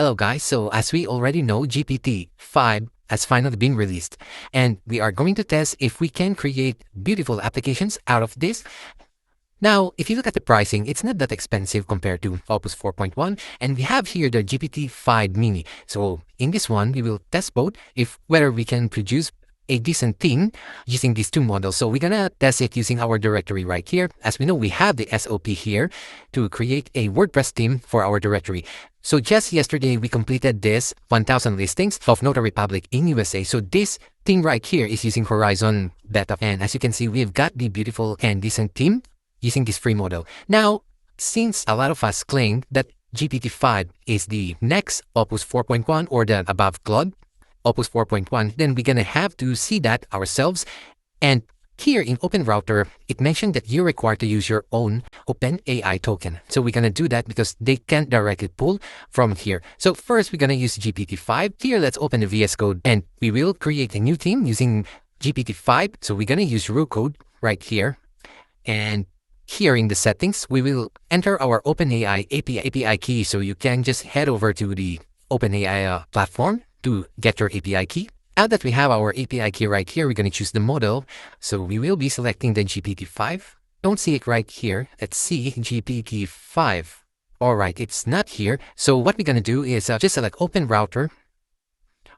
Hello guys, so as we already know, GPT-5 has finally been released, and we are going to test if we can create beautiful applications out of this. Now, if you look at the pricing, it's not that expensive compared to Opus 4.1, and we have here the GPT-5 Mini. So in this one, we will test both if whether we can produce a decent theme using these two models. So we're gonna test it using our directory right here. As we know, we have the SOP here to create a WordPress theme for our directory. So just yesterday, we completed this 1000 listings of Notary Public in USA. So this theme right here is using Horizon Beta. And as you can see, we've got the beautiful and decent theme using this free model. Now, since a lot of us claim that GPT-5 is the next Opus 4.1 or the above Claude, Opus 4.1, then we're gonna have to see that ourselves. And here in OpenRouter, it mentioned that you're required to use your own OpenAI token. So we're gonna do that because they can't directly pull from here. So first, we're gonna use GPT-5. Here, let's open the VS Code and we will create a new theme using GPT-5. So we're gonna use raw code right here. And here in the settings, we will enter our OpenAI API key. So you can just head over to the OpenAI platform to get your API key. Now that we have our API key right here, we're going to choose the model. So we will be selecting the GPT-5. Don't see it right here. Let's see GPT-5. All right, it's not here. So what we're going to do is just select OpenRouter.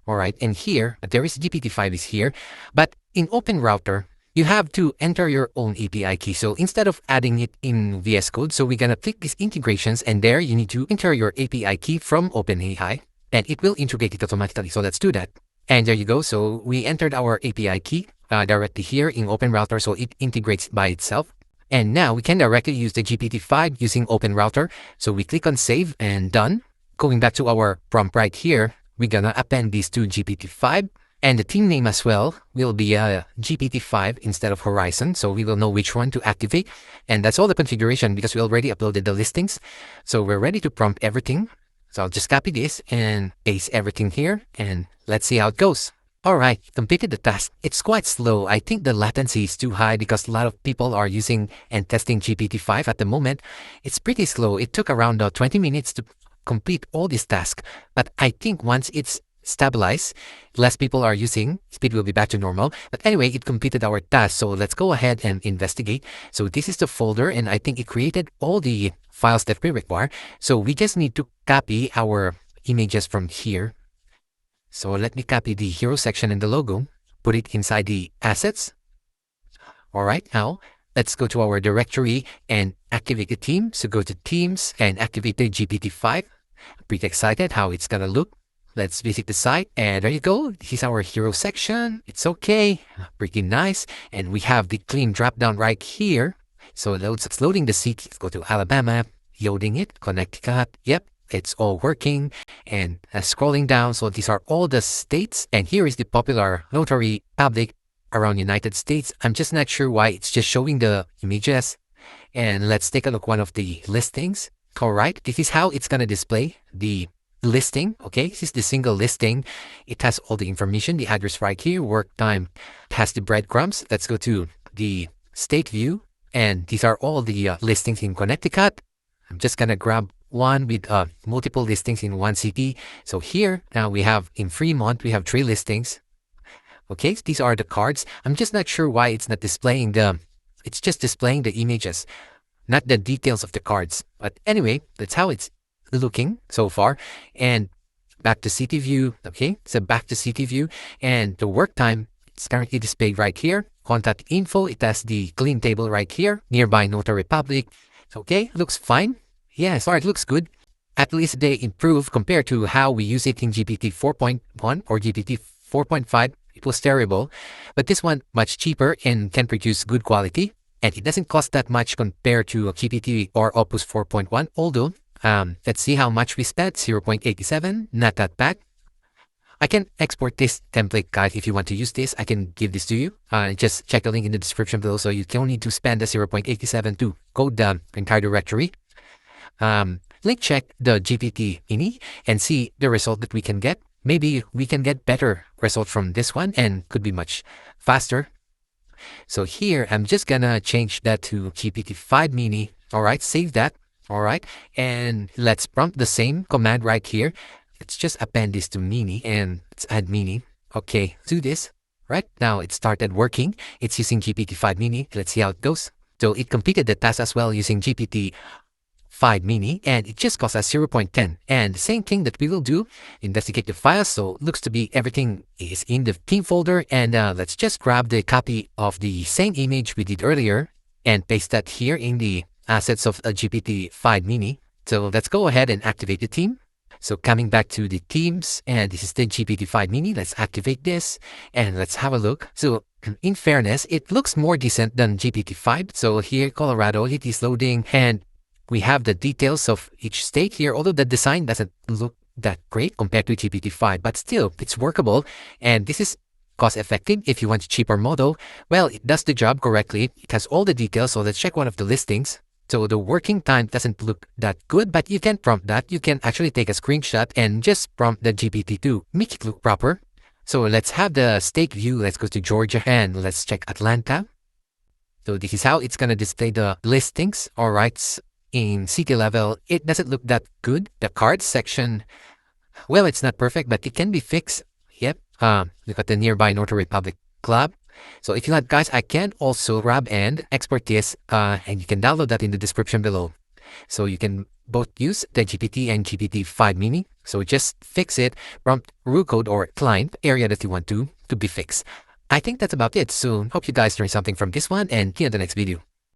All right, and here, there is GPT-5 is here. But in OpenRouter, you have to enter your own API key. So instead of adding it in VS Code, so we're going to click these integrations and there you need to enter your API key from OpenAI and it will integrate it automatically. So let's do that. And there you go. So we entered our API key directly here in OpenRouter. So it integrates by itself. And now we can directly use the GPT-5 using OpenRouter. So we click on save and done. Going back to our prompt right here, we're going to append these to GPT-5. And the theme name as well will be GPT-5 instead of Horizon. So we will know which one to activate. And that's all the configuration because we already uploaded the listings. So we're ready to prompt everything. So I'll just copy this and paste everything here. And let's see how it goes. All right, completed the task. It's quite slow. I think the latency is too high because a lot of people are using and testing GPT-5 at the moment. It's pretty slow. It took around 20 minutes to complete all this task. But I think once it's stabilize, less people are using, speed will be back to normal. But anyway, it completed our task. So let's go ahead and investigate. So this is the folder and I think it created all the files that we require. So we just need to copy our images from here. So let me copy the hero section and the logo, put it inside the assets. All right, now let's go to our directory and activate the theme. So go to themes and activate the GPT-5. Pretty excited how it's gonna look. Let's visit the site and there you go. This is our hero section. It's okay, pretty nice. And we have the clean drop down right here. So it's loading the city. Let's go to Alabama, loading it, Connecticut. Yep, it's all working. And scrolling down, so these are all the states. And here is the popular notary public around United States. I'm just not sure why it's just showing the images. And let's take a look one of the listings. All right, this is how it's gonna display the listing. Okay, this is the single listing. It has all the information, the address right here, work time. It has the breadcrumbs. Let's go to the state view. And these are all the listings in Connecticut. I'm just gonna grab one with multiple listings in one city. So here, now we have in Fremont, we have 3 listings. Okay, so these are the cards. I'm just not sure why it's not displaying it's just displaying the images, not the details of the cards. But anyway, that's how it's looking so far. And back to city view. Okay, so back to city view and the work time, it's currently displayed right here. Contact info, it has the clean table right here. Nearby Notary Public. Okay, looks fine. Yeah, so it looks good. At least they improved compared to how we use it in GPT 4.1 or GPT 4.5. It was terrible. But this one much cheaper and can produce good quality. And it doesn't cost that much compared to GPT or Opus 4.1. Although, let's see how much we spent. 0.87, not that bad. I can export this template guide if you want to use this. I can give this to you. Just check the link in the description below. So you don't need to spend the 0.87 to code the entire directory. Link check the GPT Mini and see the result that we can get. Maybe we can get better result from this one and could be much faster. So here, I'm just gonna change that to GPT-5 Mini. All right, save that. All right, and let's prompt the same command right here. let's just append this to Mini and let's add Mini. Okay, do this. Right now it started working. It's using GPT-5 Mini. Let's see how it goes. So it completed the task as well using GPT-5 Mini, and it just cost us 0.10. And the same thing that we will do, investigate the files. So it looks to be everything is in the theme folder. And let's just grab the copy of the same image we did earlier and paste that here in the assets of a GPT-5 Mini. So let's go ahead and activate the theme. So coming back to the themes, and this is the GPT-5 Mini. Let's activate this and let's have a look. So in fairness, it looks more decent than GPT-5. So here, Colorado, it is loading and we have the details of each state here, although the design doesn't look that great compared to GPT-5, but still it's workable. And this is cost effective if you want a cheaper model. Well, it does the job correctly. It has all the details. So let's check one of the listings. So the working time doesn't look that good, but you can prompt that. You can actually take a screenshot and just prompt the GPT to make it look proper. So let's have the state view. Let's go to Georgia and let's check Atlanta. So this is how it's going to display the listings. All right. In city level, it doesn't look that good. The cards section, well, it's not perfect, but it can be fixed. Yep. Look at the nearby North Republic Club. So if you like, guys, I can also grab and export this, and you can download that in the description below. So you can both use the GPT and GPT-5 Mini. So just fix it, prompt root code or client area that you want to be fixed. I think that's about it. So hope you guys learned something from this one, and see you in the next video.